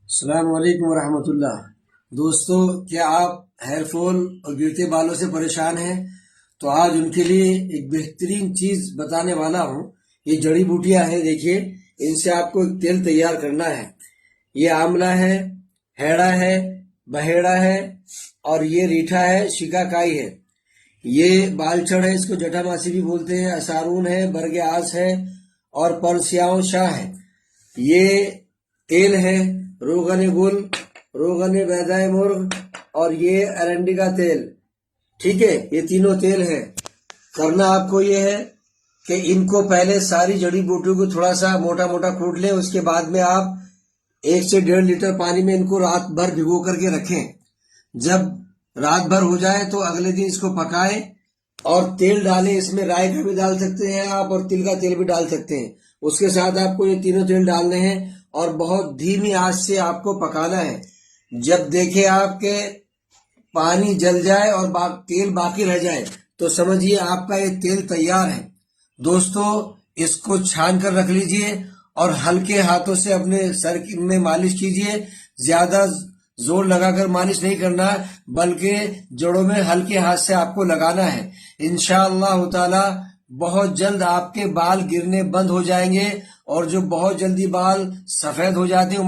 السلام علیکم ورحمۃ اللہ۔ دوستو، کیا آپ ہیئر فال اور گرتے بالوں سے پریشان ہیں؟ تو آج ان کے لیے ایک بہترین چیز بتانے والا ہوں۔ یہ جڑی بوٹیاں ہیں، دیکھیے، ان سے آپ کو ایک تیل تیار کرنا ہے۔ یہ آملہ ہے، ہیڑا ہے، بہیڑا ہے، اور یہ ریٹھا ہے، شکاکائی ہے۔ یہ بالچڑ ہے، اس کو جٹا ماسی بھی بولتے ہیں، اسارون ہے، برگ آس ہے، اور پرسیاؤں شاہ ہے۔ یہ تیل ہے روغن گل، روغن بیضائے مرغ، اور یہ ارنڈی کا تیل۔ ٹھیک ہے، یہ تینوں تیل ہے۔ کرنا آپ کو یہ ہے کہ ان کو پہلے ساری جڑی بوٹیوں کو تھوڑا سا موٹا موٹا کوٹ لیں۔ اس کے بعد میں آپ 1 سے 1.5 لیٹر پانی میں ان کو رات بھر بھگو کر کے رکھیں۔ جب رات بھر ہو جائے تو اگلے دن اس کو پکائیں اور تیل ڈالیں۔ اس میں رائی کا بھی ڈال سکتے ہیں آپ، اور تل کا تیل بھی ڈال سکتے ہیں۔ اس کے ساتھ آپ کو یہ تینوں تیل ڈالنے ہیں اور بہت دھیمی آنچ سے آپ کو پکانا ہے۔ جب دیکھیں آپ کے پانی جل جائے اور تیل باقی رہ جائے تو سمجھیے آپ کا یہ تیل تیار ہے۔ دوستو، اس کو چھان کر رکھ لیجئے اور ہلکے ہاتھوں سے اپنے سر میں مالش کیجئے۔ زیادہ زور لگا کر مالش نہیں کرنا، بلکہ جڑوں میں ہلکے ہاتھ سے آپ کو لگانا ہے۔ انشاءاللہ تعالی بہت جلد آپ کے بال گرنے بند ہو جائیں گے، اور جو بہت جلدی بال سفید ہو جاتے ہیں